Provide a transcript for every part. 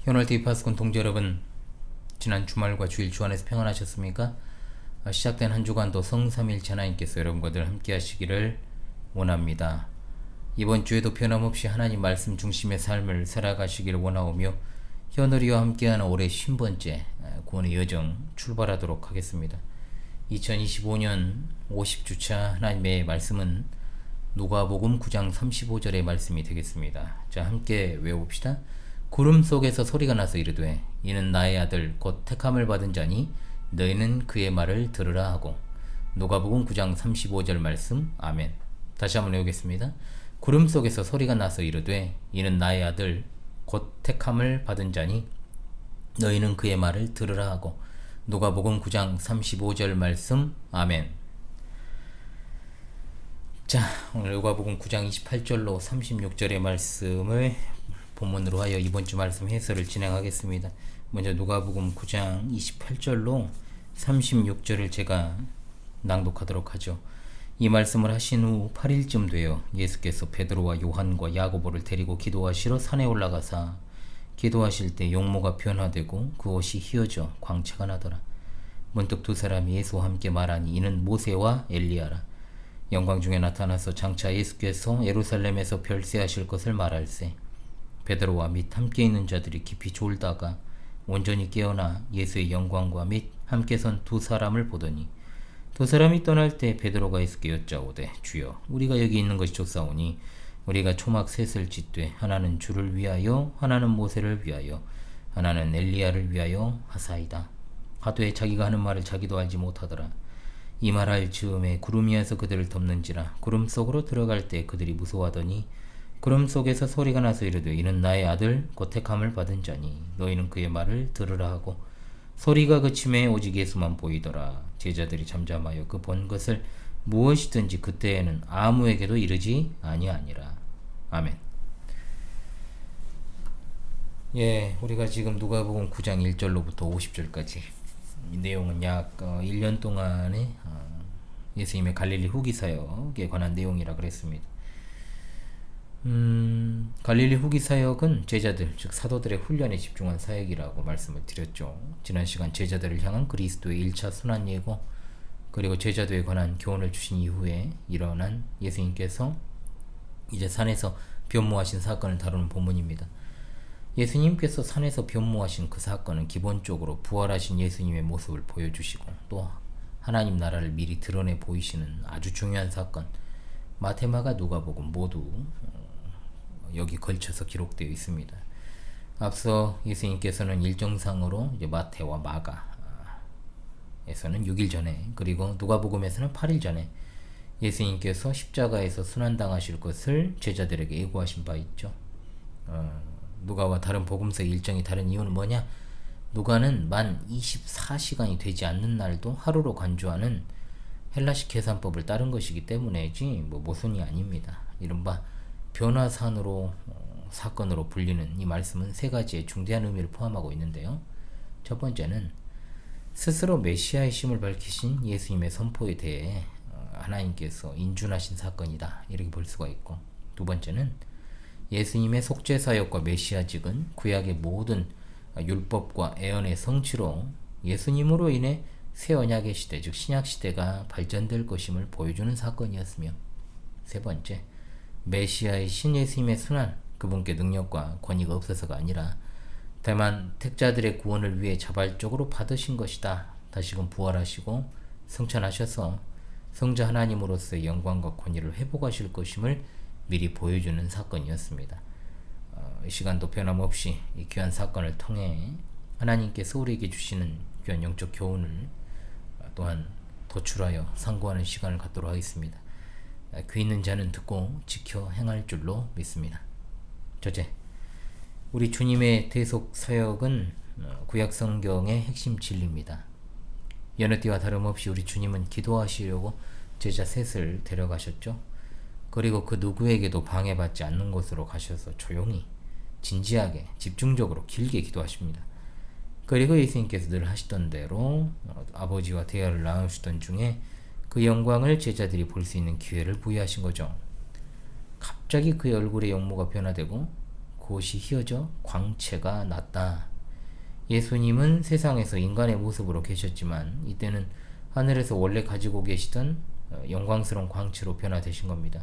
현월TV 파수꾼 동지 여러분, 지난 주말과 주일 주안에서 평안하셨습니까? 시작된 한 주간도 성삼일체 하나님께서 여러분과 늘 함께 하시기를 원합니다. 이번 주에도 변함없이 하나님 말씀 중심의 삶을 살아가시기를 원하오며 현월이와 함께하는 올해 50번째 구원의 여정 출발하도록 하겠습니다. 2025년 50주차 하나님의 말씀은 누가복음 9장 35절의 말씀이 되겠습니다. 자, 함께 외워봅시다. 구름 속에서 소리가 나서 이르되 이는 나의 아들 곧 택함을 받은 자니 너희는 그의 말을 들으라 하고. 누가복음 9장 35절 말씀. 아멘. 다시 한번 외우겠습니다. 구름 속에서 소리가 나서 이르되 이는 나의 아들 곧 택함을 받은 자니 너희는 그의 말을 들으라 하고. 누가복음 9장 35절 말씀. 아멘. 자, 오늘 누가복음 9장 28절로 36절의 말씀을 본문으로 하여 이번 주 말씀 해설을 진행하겠습니다. 먼저 누가복음 9장 28절로 36절을 제가 낭독하도록 하죠. 이 말씀을 하신 후 8일쯤 되어 예수께서 베드로와 요한과 야고보를 데리고 기도하시러 산에 올라가사 기도하실 때 용모가 변화되고 그 옷이 휘어져 광채가 나더라. 문득 두 사람이 예수와 함께 말하니 이는 모세와 엘리야라. 영광 중에 나타나서 장차 예수께서 예루살렘에서 별세하실 것을 말할세. 베드로와 및 함께 있는 자들이 깊이 졸다가 온전히 깨어나 예수의 영광과 및 함께 선 두 사람을 보더니 두 사람이 떠날 때 베드로가 예수께 여짜오되 주여 우리가 여기 있는 것이 좋사오니 우리가 초막 셋을 짓되 하나는 주를 위하여 하나는 모세를 위하여 하나는 엘리야를 위하여 하사이다. 하되 자기가 하는 말을 자기도 알지 못하더라. 이 말할 즈음에 구름이 와서 그들을 덮는지라. 구름 속으로 들어갈 때 그들이 무서워하더니 구름 속에서 소리가 나서 이르되 이는 나의 아들 곧 택함을 받은 자니 너희는 그의 말을 들으라 하고. 소리가 그침에 오직 예수만 보이더라. 제자들이 잠잠하여 그 본 것을 무엇이든지 그때에는 아무에게도 이르지 아니하니라. 아멘. 예, 우리가 지금 누가복음 9장 1절로부터 50절까지 이 내용은 약 1년 동안의 예수님의 갈릴리 후기 사역에 관한 내용이라 그랬습니다. 갈릴리 후기 사역은 제자들, 즉 사도들의 훈련에 집중한 사역이라고 말씀을 드렸죠. 지난 시간 제자들을 향한 그리스도의 1차 순환 예고, 그리고 제자들에 관한 교훈을 주신 이후에 일어난 예수님께서 이제 산에서 변모하신 사건을 다루는 본문입니다. 예수님께서 산에서 변모하신 그 사건은 기본적으로 부활하신 예수님의 모습을 보여주시고 또 하나님 나라를 미리 드러내 보이시는 아주 중요한 사건, 마태마가 누가복음 모두 여기 걸쳐서 기록되어 있습니다. 앞서 예수님께서는 일정상으로 이제 마태와 마가에서는 6일 전에, 그리고 누가복음에서는 8일 전에 예수님께서 십자가에서 순환당하실 것을 제자들에게 예고하신 바 있죠. 누가와 다른 복음서의 일정이 다른 이유는 뭐냐? 누가는 만 24시간이 되지 않는 날도 하루로 간주하는 헬라식 계산법을 따른 것이기 때문이지 모순이 아닙니다. 이른바 변화산으로 사건으로 불리는 이 말씀은 세 가지의 중대한 의미를 포함하고 있는데요. 첫 번째는 스스로 메시아의 심을 밝히신 예수님의 선포에 대해 하나님께서 인준하신 사건이다, 이렇게 볼 수가 있고, 두 번째는 예수님의 속죄사역과 메시아직은 구약의 모든 율법과 애언의 성취로 예수님으로 인해 새 언약의 시대, 즉 신약시대가 발전될 것임을 보여주는 사건이었으며, 세 번째, 메시아의 신 예수님의 순환, 그분께 능력과 권위가 없어서가 아니라 다만 택자들의 구원을 위해 자발적으로 받으신 것이다. 다시금 부활하시고 승천하셔서 성자 하나님으로서의 영광과 권위를 회복하실 것임을 미리 보여주는 사건이었습니다. 이 시간도 변함없이 이 귀한 사건을 통해 하나님께서 우리에게 주시는 귀한 영적 교훈을 또한 도출하여 상고하는 시간을 갖도록 하겠습니다. 귀 있는 자는 듣고 지켜 행할 줄로 믿습니다. 첫째, 우리 주님의 대속 사역은 구약 성경의 핵심 진리입니다. 여느 때와 다름없이 우리 주님은 기도하시려고 제자 셋을 데려가셨죠. 그리고 그 누구에게도 방해받지 않는 곳으로 가셔서 조용히, 진지하게, 집중적으로 길게 기도하십니다. 그리고 예수님께서 늘 하시던 대로 아버지와 대화를 나누시던 중에 그 영광을 제자들이 볼 수 있는 기회를 부여하신 거죠. 갑자기 그의 얼굴의 영모가 변화되고 그것이 희어져 광채가 났다. 예수님은 세상에서 인간의 모습으로 계셨지만 이때는 하늘에서 원래 가지고 계시던 영광스러운 광채로 변화되신 겁니다.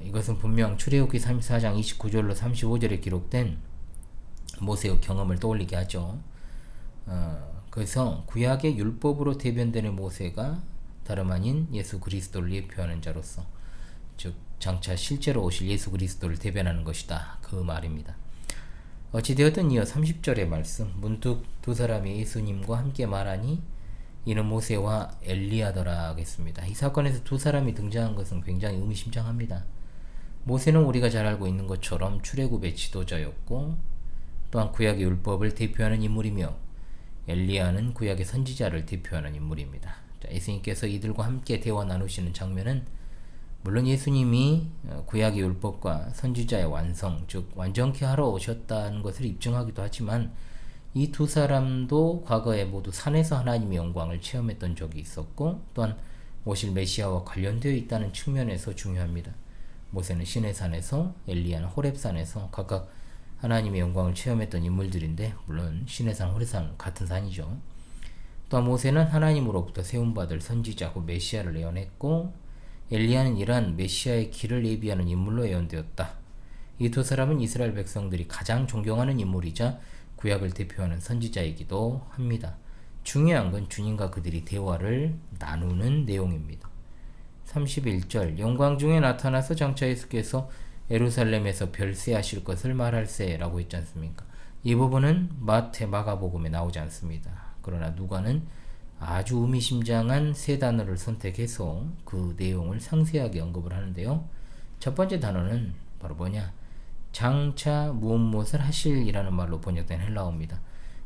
이것은 분명 출애굽기 34장 29절로 35절에 기록된 모세의 경험을 떠올리게 하죠. 그래서 구약의 율법으로 대변되는 모세가 다름 아닌 예수 그리스도를 예표하는 자로서, 즉 장차 실제로 오실 예수 그리스도를 대변하는 것이다, 그 말입니다. 어찌되었든 이어 30절의 말씀, 문득 두 사람이 예수님과 함께 말하니 이는 모세와 엘리야더라 하겠습니다. 이 사건에서 두 사람이 등장한 것은 굉장히 의미심장합니다. 모세는 우리가 잘 알고 있는 것처럼 출애굽의 지도자였고 또한 구약의 율법을 대표하는 인물이며 엘리야는 구약의 선지자를 대표하는 인물입니다. 자, 예수님께서 이들과 함께 대화 나누시는 장면은 물론 예수님이 구약의 율법과 선지자의 완성, 즉 완전케 하러 오셨다는 것을 입증하기도 하지만 이 두 사람도 과거에 모두 산에서 하나님의 영광을 체험했던 적이 있었고 또한 오실 메시아와 관련되어 있다는 측면에서 중요합니다. 모세는 시내산에서, 엘리야는 호렙산에서 각각 하나님의 영광을 체험했던 인물들인데, 물론 시내산, 호렙산 같은 산이죠. 또한 모세는 하나님으로부터 세움받을 선지자고 메시아를 예언했고 엘리야는 이러한 메시아의 길을 예비하는 인물로 예언되었다. 이 두 사람은 이스라엘 백성들이 가장 존경하는 인물이자 구약을 대표하는 선지자이기도 합니다. 중요한 건 주님과 그들이 대화를 나누는 내용입니다. 31절, 영광 중에 나타나서 장차 예수께서 예루살렘에서 별세하실 것을 말할세 라고 했지 않습니까? 이 부분은 마태, 마가복음에 나오지 않습니다. 그러나 누가는 아주 의미심장한 세 단어를 선택해서 그 내용을 상세하게 언급을 하는데요. 첫 번째 단어는 바로 뭐냐? 장차 무엇을 하실이라는 말로 번역된 헬라어입니다.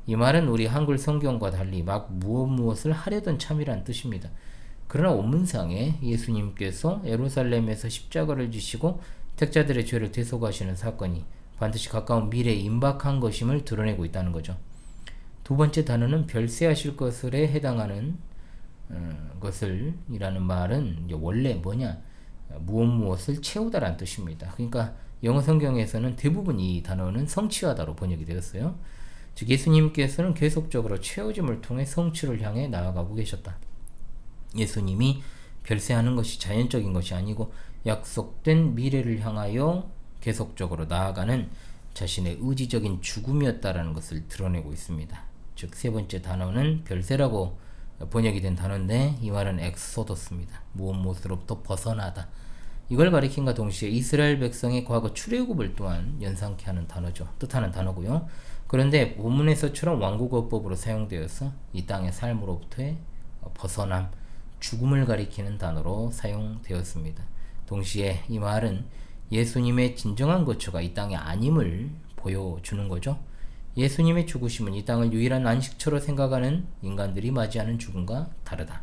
이 말은 우리 한글 성경과 달리 막 무엇을 하려던 참이란 뜻입니다. 그러나 원문상에 예수님께서 예루살렘에서 십자가를 지시고 택자들의 죄를 대속하시는 사건이 반드시 가까운 미래에 임박한 것임을 드러내고 있다는 거죠. 두 번째 단어는 별세하실 것을에 해당하는 것을 이라는 말은 원래 뭐냐? 무엇을 채우다란 뜻입니다. 그러니까 영어 성경에서는 대부분 이 단어는 성취하다로 번역이 되었어요. 즉 예수님께서는 계속적으로 채워짐을 통해 성취를 향해 나아가고 계셨다. 예수님이 별세하는 것이 자연적인 것이 아니고 약속된 미래를 향하여 계속적으로 나아가는 자신의 의지적인 죽음이었다라는 것을 드러내고 있습니다. 즉 세 번째 단어는 별세라고 번역이 된 단어인데 이 말은 엑소더스입니다. 무엇으로부터 벗어나다. 이걸 가리킨과 동시에 이스라엘 백성의 과거 출애굽을 또한 연상케 하는 단어죠. 뜻하는 단어고요. 그런데 본문에서처럼 왕국어법으로 사용되어서 이 땅의 삶으로부터의 벗어남, 죽음을 가리키는 단어로 사용되었습니다. 동시에 이 말은 예수님의 진정한 거처가 이 땅이 아님을 보여주는 거죠. 예수님의 죽으심은 이 땅을 유일한 안식처로 생각하는 인간들이 맞이하는 죽음과 다르다.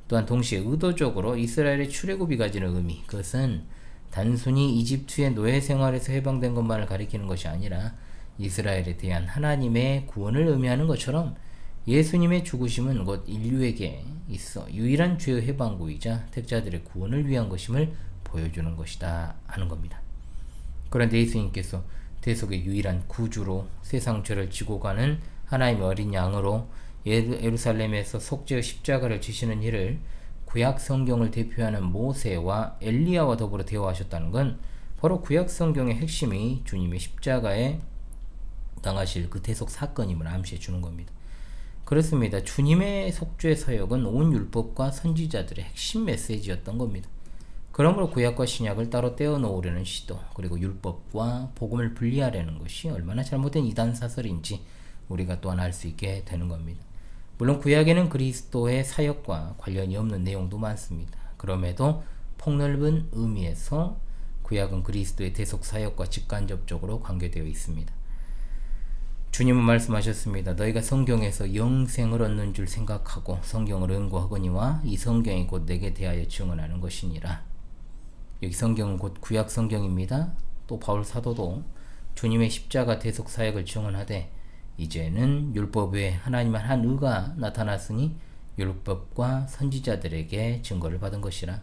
또한 동시에 의도적으로 이스라엘의 출애굽이 가지는 의미, 그것은 단순히 이집트의 노예 생활에서 해방된 것만을 가리키는 것이 아니라 이스라엘에 대한 하나님의 구원을 의미하는 것처럼 예수님의 죽으심은 곧 인류에게 있어 유일한 죄의 해방구이자 택자들의 구원을 위한 것임을 보여주는 것이다 하는 겁니다. 그런데 예수님께서 대속의 유일한 구주로 세상 죄를 지고 가는 하나님의 어린 양으로 예루살렘에서 속죄의 십자가를 지시는 일을 구약 성경을 대표하는 모세와 엘리야와 더불어 대화하셨다는 건 바로 구약 성경의 핵심이 주님의 십자가에 당하실 그 대속 사건임을 암시해 주는 겁니다. 그렇습니다. 주님의 속죄 사역은 온 율법과 선지자들의 핵심 메시지였던 겁니다. 그러므로 구약과 신약을 따로 떼어 놓으려는 시도, 그리고 율법과 복음을 분리하려는 것이 얼마나 잘못된 이단 사설인지 우리가 또한 알 수 있게 되는 겁니다. 물론 구약에는 그리스도의 사역과 관련이 없는 내용도 많습니다. 그럼에도 폭넓은 의미에서 구약은 그리스도의 대속 사역과 직간접적으로 관계되어 있습니다. 주님은 말씀하셨습니다. 너희가 성경에서 영생을 얻는 줄 생각하고 성경을 연구하거니와 이 성경이 곧 내게 대하여 증언하는 것이니라. 여기 성경은 곧 구약 성경입니다. 또 바울 사도도 주님의 십자가 대속 사역을 증언하되 이제는 율법 외에 하나님의 한 의가 나타났으니 율법과 선지자들에게 증거를 받은 것이라.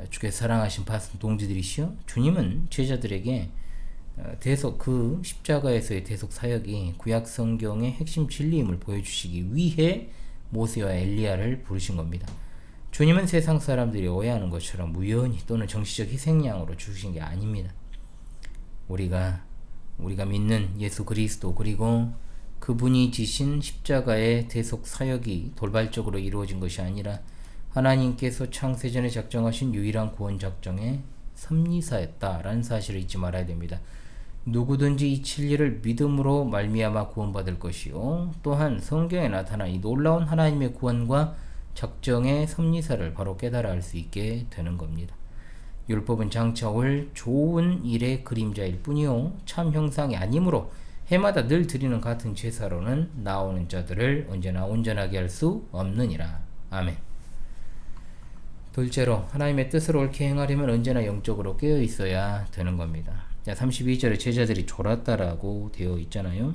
주께서 사랑하신 동지들이시여, 주님은 제자들에게 그 십자가에서의 대속 사역이 구약 성경의 핵심 진리임을 보여주시기 위해 모세와 엘리야를 부르신 겁니다. 주님은 세상 사람들이 오해하는 것처럼 우연히 또는 정치적 희생양으로 주신 게 아닙니다. 우리가 믿는 예수 그리스도 그리고 그분이 지신 십자가의 대속 사역이 돌발적으로 이루어진 것이 아니라 하나님께서 창세전에 작정하신 유일한 구원 작정의 섭리사였다라는 사실을 잊지 말아야 됩니다. 누구든지 이 진리를 믿음으로 말미암아 구원받을 것이요 또한 성경에 나타난 이 놀라운 하나님의 구원과 작정의 섭리사를 바로 깨달아 알 수 있게 되는 겁니다. 율법은 장차 올 좋은 일의 그림자일 뿐이요 참 형상이 아니므로 해마다 늘 드리는 같은 제사로는 나오는 자들을 언제나 온전하게 할 수 없느니라. 아멘. 둘째로 하나님의 뜻을 옳게 행하려면 언제나 영적으로 깨어 있어야 되는 겁니다. 자, 32절에 제자들이 졸았다라고 되어 있잖아요.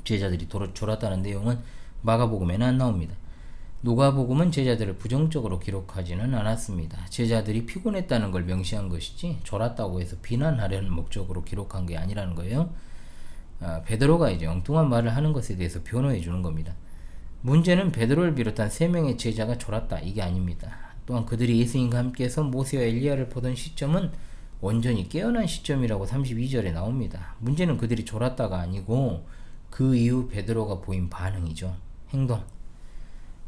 제자들이 졸았다는 내용은 마가복음에는 안 나옵니다. 누가복음은 제자들을 부정적으로 기록하지는 않았습니다. 제자들이 피곤했다는 걸 명시한 것이지 졸았다고 해서 비난하려는 목적으로 기록한 게 아니라는 거예요. 베드로가 이제 엉뚱한 말을 하는 것에 대해서 변호해 주는 겁니다. 문제는 베드로를 비롯한 3명의 제자가 졸았다 이게 아닙니다. 또한 그들이 예수님과 함께해서 모세와 엘리야를 보던 시점은 온전히 깨어난 시점이라고 32절에 나옵니다. 문제는 그들이 졸았다가 아니고 그 이후 베드로가 보인 반응이죠. 행동.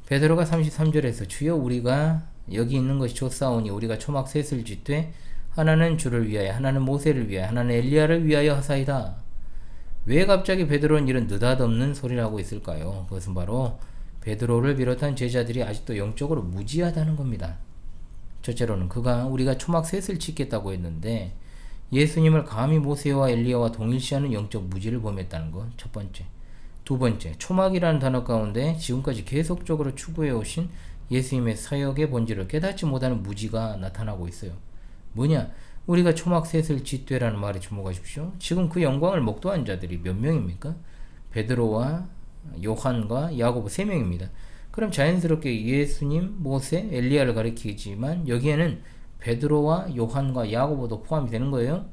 베드로가 33절에서 주여 우리가 여기 있는 것이 좋사오니 우리가 초막 셋을 짓되 하나는 주를 위하여 하나는 모세를 위하여 하나는 엘리야를 위하여 하사이다. 왜 갑자기 베드로는 이런 느닷없는 소리를 하고 있을까요? 그것은 바로 베드로를 비롯한 제자들이 아직도 영적으로 무지하다는 겁니다. 첫째로는 우리가 초막 셋을 짓겠다고 했는데 예수님을 감히 모세와 엘리야와 동일시하는 영적 무지를 범했다는 것 첫 번째. 두 번째, 초막이라는 단어 가운데 지금까지 계속적으로 추구해 오신 예수님의 사역의 본질을 깨닫지 못하는 무지가 나타나고 있어요. 뭐냐? 우리가 초막 셋을 짓되라는 말에 주목하십시오. 지금 그 영광을 목도한 자들이 몇 명입니까? 베드로와 요한과 야고보 3명입니다. 그럼 자연스럽게 예수님, 모세, 엘리야를 가리키지만 여기에는 베드로와 요한과 야고보도 포함이 되는 거예요.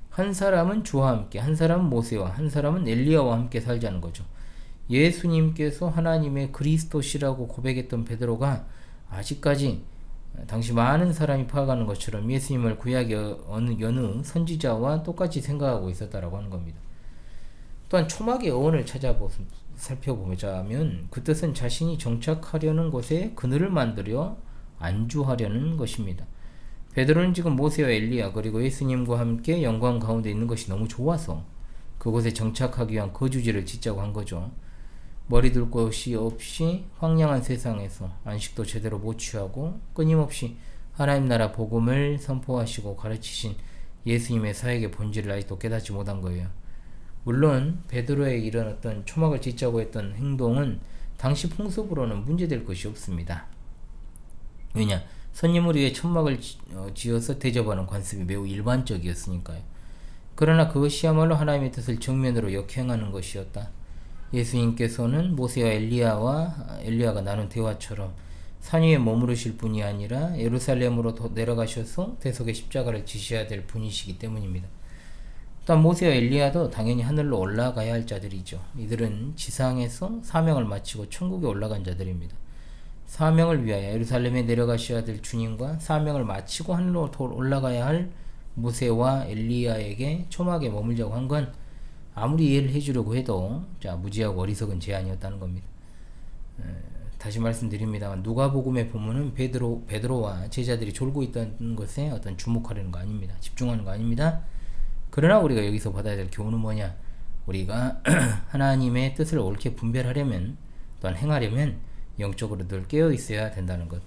한 사람은 주와 함께, 한 사람은 모세와, 한 사람은 엘리야와 함께 살자는 거죠. 예수님께서 하나님의 그리스도시라고 고백했던 베드로가 아직까지 당시 많은 사람이 파악하는 것처럼 예수님을 구약의 여느 선지자와 똑같이 생각하고 있었다라고 하는 겁니다. 또한 초막의 어원을 살펴보자면 그 뜻은 자신이 정착하려는 곳에 그늘을 만들어 안주하려는 것입니다. 베드로는 지금 모세와 엘리야 그리고 예수님과 함께 영광 가운데 있는 것이 너무 좋아서 그곳에 정착하기 위한 거주지를 짓자고 한 거죠. 머리 둘 곳이 없이 황량한 세상에서 안식도 제대로 못 취하고 끊임없이 하나님 나라 복음을 선포하시고 가르치신 예수님의 사역의 본질을 아직도 깨닫지 못한 거예요. 물론 베드로의 이런 어떤 초막을 짓자고 했던 행동은 당시 풍습으로는 문제될 것이 없습니다. 왜냐? 선임을 위해 천막을 지어서 대접하는 관습이 매우 일반적이었으니까요. 그러나 그것이야말로 하나님의 뜻을 정면으로 역행하는 것이었다. 예수님께서는 모세와 엘리야가 나눈 대화처럼 산 위에 머무르실 분이 아니라 예루살렘으로 내려가셔서 대속의 십자가를 지셔야 될 분이시기 때문입니다. 또한 모세와 엘리야도 당연히 하늘로 올라가야 할 자들이죠. 이들은 지상에서 사명을 마치고 천국에 올라간 자들입니다. 사명을 위하여 예루살렘에 내려가셔야 될 주님과 사명을 마치고 하늘로 올라가야 할 모세와 엘리야에게 초막에 머물자고 한 건 아무리 이해를 해주려고 해도 무지하고 어리석은 제안이었다는 겁니다. 다시 말씀드립니다만 누가복음의 본문은 베드로와 제자들이 졸고 있다는 것에 어떤 주목하려는 거 아닙니다. 집중하는 거 아닙니다. 그러나 우리가 여기서 받아야 될 교훈은 뭐냐? 우리가 하나님의 뜻을 옳게 분별하려면 또한 행하려면 영적으로 늘 깨어 있어야 된다는 것.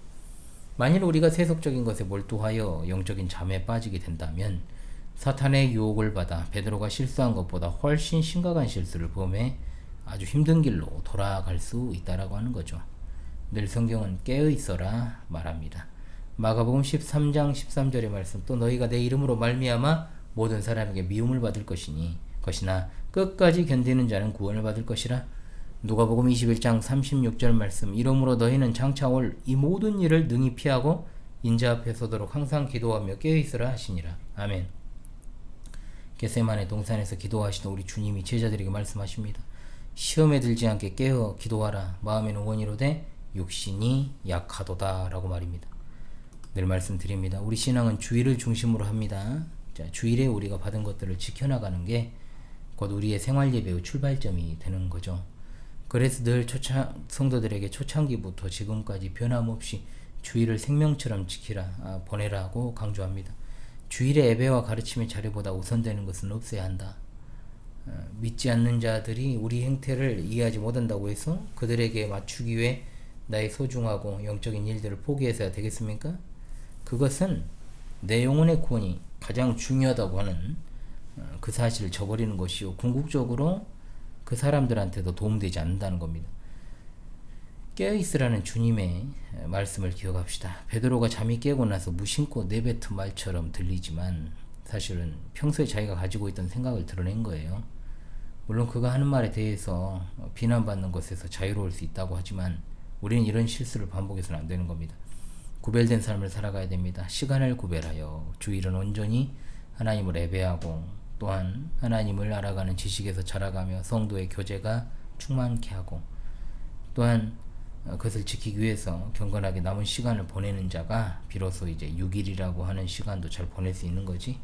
만일 우리가 세속적인 것에 몰두하여 영적인 잠에 빠지게 된다면 사탄의 유혹을 받아 베드로가 실수한 것보다 훨씬 심각한 실수를 범해 아주 힘든 길로 돌아갈 수 있다라고 하는 거죠. 늘 성경은 깨어 있어라 말합니다. 마가복음 13장 13절의 말씀, 또 너희가 내 이름으로 말미암아 모든 사람에게 미움을 받을 것이나 끝까지 견디는 자는 구원을 받을 것이라. 누가복음 21장 36절 말씀, 이러므로 너희는 장차 올 이 모든 일을 능히 피하고 인자 앞에 서도록 항상 기도하며 깨어 있으라 하시니라. 아멘. 겟세마네 동산에서 기도하시던 우리 주님이 제자들에게 말씀하십니다. 시험에 들지 않게 깨어 기도하라. 마음에는 원이로되 육신이 약하도다 라고 말입니다. 늘 말씀드립니다. 우리 신앙은 주일을 중심으로 합니다. 자, 주일에 우리가 받은 것들을 지켜나가는 게 곧 우리의 생활예배의 출발점이 되는 거죠. 그래서 늘 성도들에게 초창기부터 지금까지 변함없이 주일을 생명처럼 지키라, 보내라고 강조합니다. 주일의 예배와 가르침의 자료보다 우선되는 것은 없어야 한다. 믿지 않는 자들이 우리 행태를 이해하지 못한다고 해서 그들에게 맞추기 위해 나의 소중하고 영적인 일들을 포기해서야 되겠습니까? 그것은 내 영혼의 구원이 가장 중요하다고 하는 그 사실을 저버리는 것이요, 궁극적으로 그 사람들한테도 도움되지 않는다는 겁니다. 깨어있으라는 주님의 말씀을 기억합시다. 베드로가 잠이 깨고 나서 무심코 내뱉은 말처럼 들리지만 사실은 평소에 자기가 가지고 있던 생각을 드러낸 거예요. 물론 그가 하는 말에 대해서 비난받는 것에서 자유로울 수 있다고 하지만 우리는 이런 실수를 반복해서는 안 되는 겁니다. 구별된 삶을 살아가야 됩니다. 시간을 구별하여 주일은 온전히 하나님을 예배하고 또한 하나님을 알아가는 지식에서 자라가며 성도의 교제가 충만케 하고 또한 그것을 지키기 위해서 경건하게 남은 시간을 보내는 자가 비로소 이제 6일이라고 하는 시간도 잘 보낼 수 있는 거지.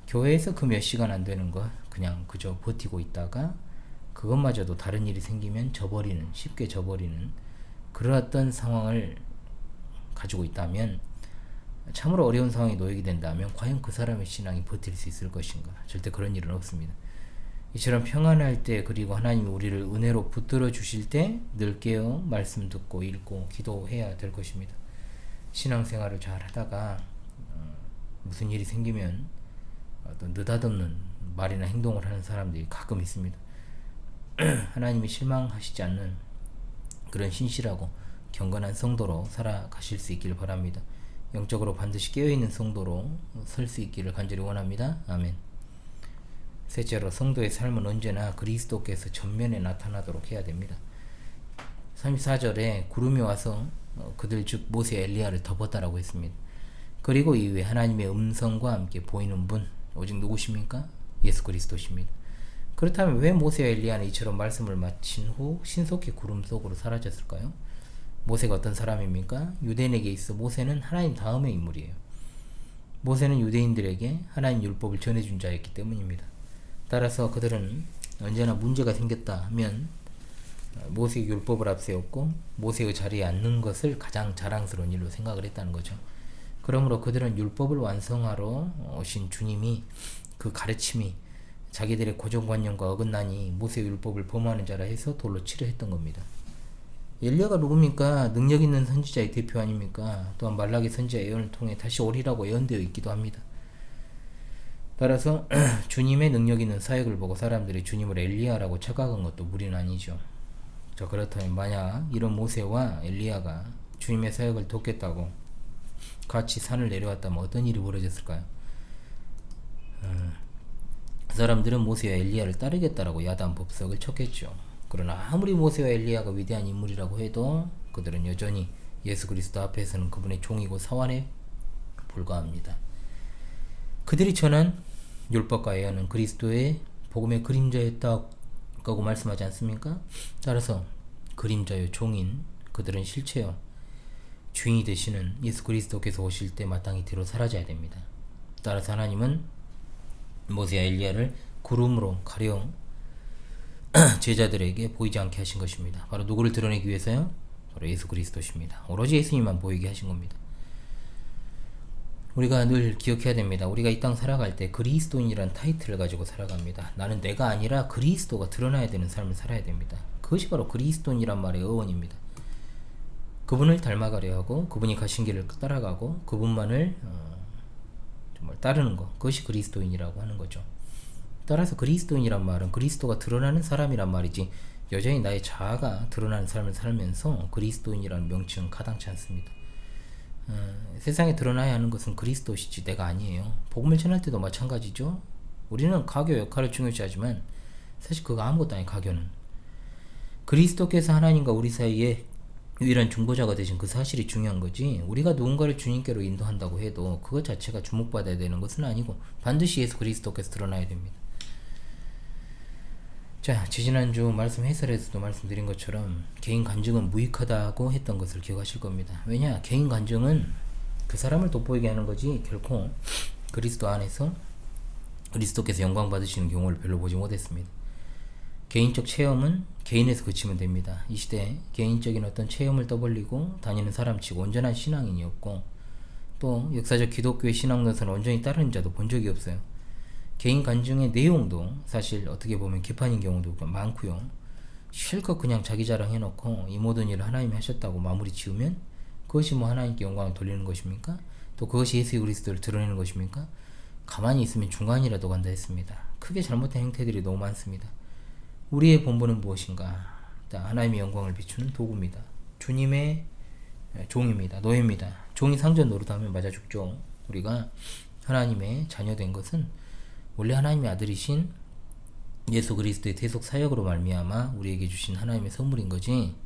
교회에서 그 몇 시간 안 되는 거 그냥 그저 버티고 있다가 그것마저도 다른 일이 생기면 쉽게 저버리는 그러한 상황을 가지고 있다면, 참으로 어려운 상황에 놓이게 된다면 과연 그 사람의 신앙이 버틸 수 있을 것인가? 절대 그런 일은 없습니다. 이처럼 평안할 때, 그리고 하나님이 우리를 은혜로 붙들어 주실 때 늘 깨어 말씀 듣고 읽고 기도해야 될 것입니다. 신앙생활을 잘 하다가 무슨 일이 생기면 어떤 느닷없는 말이나 행동을 하는 사람들이 가끔 있습니다. 하나님이 실망하시지 않는 그런 신실하고 경건한 성도로 살아가실 수 있기를 바랍니다. 영적으로 반드시 깨어있는 성도로 설 수 있기를 간절히 원합니다. 아멘. 셋째로, 성도의 삶은 언제나 그리스도께서 전면에 나타나도록 해야 됩니다. 34절에 구름이 와서 그들 즉 모세 엘리야를 덮었다라고 했습니다. 그리고 이후에 하나님의 음성과 함께 보이는 분, 오직 누구십니까? 예수 그리스도십니다. 그렇다면 왜 모세와 엘리야는 이처럼 말씀을 마친 후 신속히 구름 속으로 사라졌을까요? 모세가 어떤 사람입니까? 유대인에게 있어 모세는 하나님 다음의 인물이에요. 모세는 유대인들에게 하나님 율법을 전해준 자였기 때문입니다. 따라서 그들은 언제나 문제가 생겼다 하면 모세의 율법을 앞세웠고 모세의 자리에 앉는 것을 가장 자랑스러운 일로 생각을 했다는 거죠. 그러므로 그들은 율법을 완성하러 오신 주님이 그 가르침이 자기들의 고정관념과 어긋나니 모세의 율법을 범하는 자라 해서 돌로 치려 했던 겁니다. 엘리야가 누굽니까? 능력 있는 선지자의 대표 아닙니까? 또한 말라기 선지자 예언을 통해 다시 오리라고 예언되어 있기도 합니다. 따라서 주님의 능력 있는 사역을 보고 사람들이 주님을 엘리야라고 착각한 것도 무리는 아니죠. 자, 그렇다면 만약 이런 모세와 엘리야가 주님의 사역을 돕겠다고 같이 산을 내려왔다면 어떤 일이 벌어졌을까요? 사람들은 모세와 엘리야를 따르겠다라고 야단법석을 쳤겠죠. 그러나 아무리 모세와 엘리야가 위대한 인물이라고 해도 그들은 여전히 예수 그리스도 앞에서는 그분의 종이고 사환에 불과합니다. 그들이 전한 율법과 예언은 그리스도의 복음의 그림자였다고 말씀하지 않습니까? 따라서 그림자요 종인 그들은 실체요 주인이 되시는 예수 그리스도께서 오실 때 마땅히 뒤로 사라져야 됩니다. 따라서 하나님은 모세와 엘리야를 구름으로 가려 제자들에게 보이지 않게 하신 것입니다. 바로 누구를 드러내기 위해서요? 바로 예수 그리스도십니다. 오로지 예수님만 보이게 하신 겁니다. 우리가 늘 기억해야 됩니다. 우리가 이 땅 살아갈 때 그리스도인이란 타이틀을 가지고 살아갑니다. 나는 내가 아니라 그리스도가 드러나야 되는 삶을 살아야 됩니다. 그것이 바로 그리스도인이란 말의 어원입니다. 그분을 닮아가려 하고 그분이 가신 길을 따라가고 그분만을 정말 따르는 것, 그것이 그리스도인이라고 하는 거죠. 따라서 그리스도인이란 말은 그리스도가 드러나는 사람이란 말이지 여전히 나의 자아가 드러나는 삶을 살면서 그리스도인이라는 명칭은 가당치 않습니다. 세상에 드러나야 하는 것은 그리스도시지 내가 아니에요. 복음을 전할 때도 마찬가지죠. 우리는 가교 역할을 중요시하지만 사실 그거 아무것도 아니에요. 가교는 그리스도께서 하나님과 우리 사이에 유일한 중보자가 되신 그 사실이 중요한 거지, 우리가 누군가를 주님께로 인도한다고 해도 그것 자체가 주목받아야 되는 것은 아니고 반드시 예수 그리스도께서 드러나야 됩니다. 자, 지지난주 말씀 해설에서도 말씀드린 것처럼 개인 간증은 무익하다고 했던 것을 기억하실 겁니다. 왜냐? 개인 간증은 그 사람을 돋보이게 하는 거지 결코 그리스도 안에서 그리스도께서 영광 받으시는 경우를 별로 보지 못했습니다. 개인적 체험은 개인에서 그치면 됩니다. 이 시대에 개인적인 어떤 체험을 떠벌리고 다니는 사람치고 온전한 신앙인이었고, 또 역사적 기독교의 신앙노선을 온전히 따르는 자도 본 적이 없어요. 개인 간증의 내용도 사실 어떻게 보면 개판인 경우도 많고요. 실컷 그냥 자기 자랑 해놓고 이 모든 일을 하나님이 하셨다고 마무리 지으면 그것이 뭐 하나님께 영광을 돌리는 것입니까? 또 그것이 예수 그리스도를 드러내는 것입니까? 가만히 있으면 중간이라도 간다 했습니다. 크게 잘못된 행태들이 너무 많습니다. 우리의 본분은 무엇인가? 하나님의 영광을 비추는 도구입니다. 주님의 종입니다. 노예입니다. 종이 상전 노릇하면 맞아 죽죠. 우리가 하나님의 자녀된 것은 원래 하나님의 아들이신 예수 그리스도의 대속 사역으로 말미암아 우리에게 주신 하나님의 선물인 거지,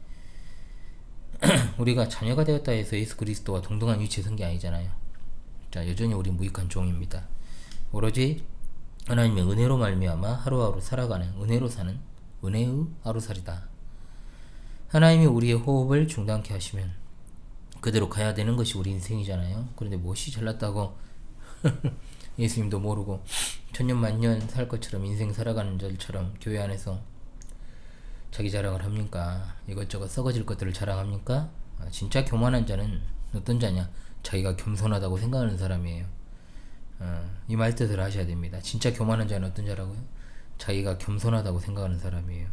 우리가 자녀가 되었다 해서 예수 그리스도와 동등한 위치에 선 게 아니잖아요. 자, 여전히 우리 무익한 종입니다. 오로지 하나님의 은혜로 말미암아 하루하루 살아가는, 은혜로 사는 은혜의 하루살이다. 하나님이 우리의 호흡을 중단케 하시면 그대로 가야 되는 것이 우리 인생이잖아요. 그런데 무엇이 잘났다고 예수님도 모르고 천년만년 살 것처럼 인생 살아가는 자들처럼 교회 안에서 자기 자랑을 합니까? 이것저것 썩어질 것들을 자랑합니까? 진짜 교만한 자는 어떤 자냐? 자기가 겸손하다고 생각하는 사람이에요. 이 말뜻을 하셔야 됩니다. 진짜 교만한 자는 어떤 자라고요? 자기가 겸손하다고 생각하는 사람이에요.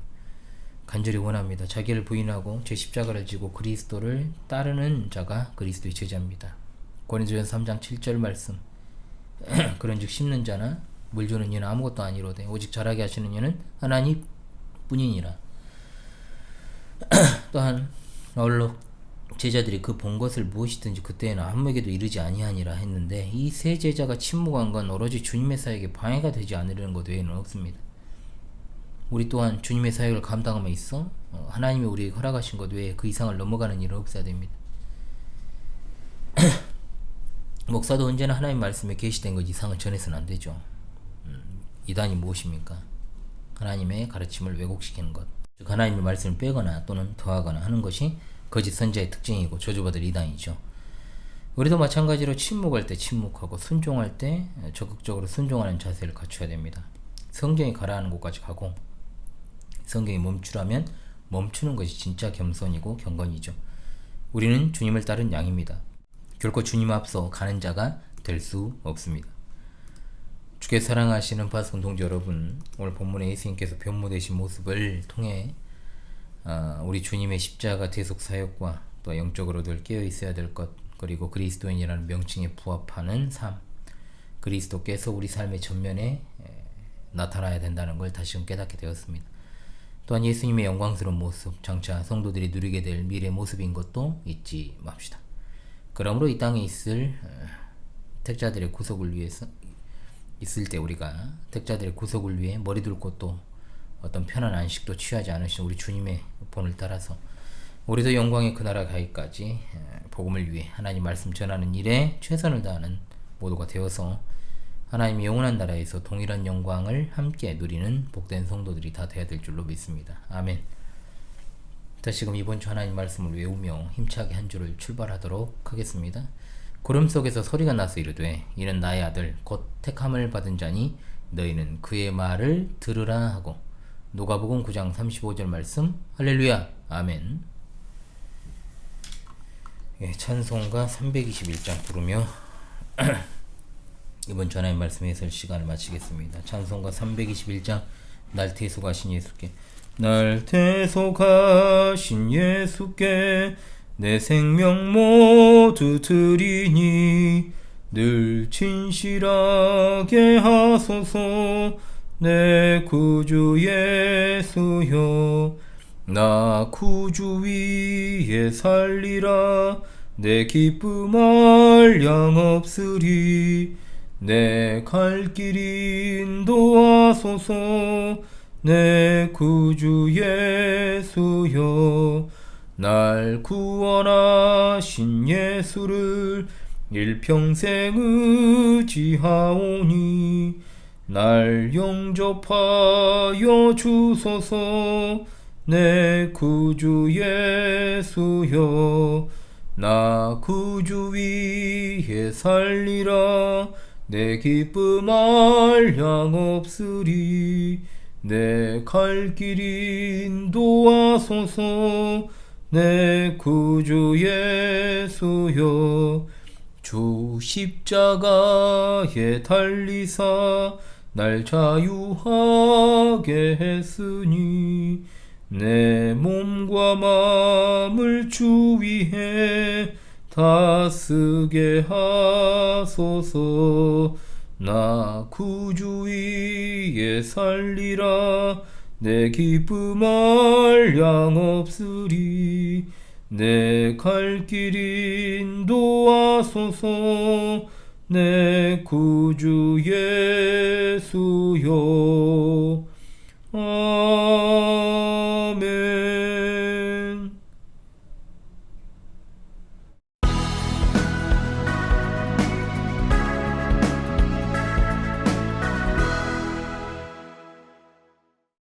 간절히 원합니다. 자기를 부인하고 제 십자가를 지고 그리스도를 따르는 자가 그리스도의 제자입니다. 고린도전서 3장 7절 말씀. 그런즉 심는 자나 물 주는 이는 아무것도 아니로되 오직 자라게 하시는 이는 하나님 뿐이니라. 또한 아울러 제자들이 그 본 것을 무엇이든지 그때에는 아무에게도 이르지 아니하니라 했는데, 이 세 제자가 침묵한 건 오로지 주님의 사역에 방해가 되지 않으려는 것 외에는 없습니다. 우리 또한 주님의 사역을 감당함에 있어 하나님이 우리에게 허락하신 것 외에 그 이상을 넘어가는 일은 없어야 됩니다. 목사도 언제나 하나님 말씀에 계시된 것 이상을 전해서는 안 되죠. 이단이 무엇입니까? 하나님의 가르침을 왜곡시키는 것, 즉 하나님의 말씀을 빼거나 또는 더하거나 하는 것이 거짓 선지자의 특징이고 저주받을 이단이죠. 우리도 마찬가지로 침묵할 때 침묵하고 순종할 때 적극적으로 순종하는 자세를 갖춰야 됩니다. 성경이 가라하는 곳까지 가고 성경이 멈추라면 멈추는 것이 진짜 겸손이고 경건이죠. 우리는 주님을 따른 양입니다. 결코 주님 앞서 가는 자가 될 수 없습니다. 주께 사랑하시는 파수꾼 동지 여러분, 오늘 본문에 예수님께서 변모되신 모습을 통해 우리 주님의 십자가 대속 사역과 또 영적으로 늘 깨어 있어야 될 것, 그리고 그리스도인이라는 명칭에 부합하는 삶, 그리스도께서 우리 삶의 전면에 나타나야 된다는 걸 다시금 깨닫게 되었습니다. 또한 예수님의 영광스러운 모습, 장차 성도들이 누리게 될 미래 모습인 것도 잊지 맙시다. 그러므로 이 땅에 있을 택자들의 구속을 위해서 있을 때 우리가 택자들의 구속을 위해 머리 둘 곳도 어떤 편한 안식도 취하지 않으신 우리 주님의 본을 따라서 우리도 영광의 그 나라 가기까지 복음을 위해 하나님 말씀 전하는 일에 최선을 다하는 모두가 되어서 하나님의 영원한 나라에서 동일한 영광을 함께 누리는 복된 성도들이 다 되어야 될 줄로 믿습니다. 아멘. 다시금 이번 주 하나님 말씀을 외우며 힘차게 한 주를 출발하도록 하겠습니다. 구름 속에서 소리가 나서 이르되 이는 나의 아들 곧 택함을 받은 자니 너희는 그의 말을 들으라 하고, 누가복음 9장 35절 말씀. 할렐루야. 아멘. 찬송가 321장 부르며 이번 주 하나님 말씀 해설 시간을 마치겠습니다. 찬송가 321장. 날 대속하신 예수께, 날 대속하신 예수께 내 생명 모두 드리니 늘 진실하게 하소서. 내 구주 예수여, 나 구주 위에 살리라. 내 기쁨 한량 없으리. 내 갈 길 인도하소서. 내 구주 예수여, 날 구원하신 예수를 일평생 의지하오니 날 영접하여 주소서. 내 구주 예수여, 나 구주 위에 살리라. 내 기쁨 한량 없으리. 내 갈 길 인도하소서. 내 구주 예수여, 주 십자가에 달리사 날 자유하게 했으니, 내 몸과 마음을 주 위에 다 쓰게 하소서. 나 구주 위에 살리라. 내 기쁨 한량 없으리. 내 갈 길 인도하소서. 내 구주 예수여.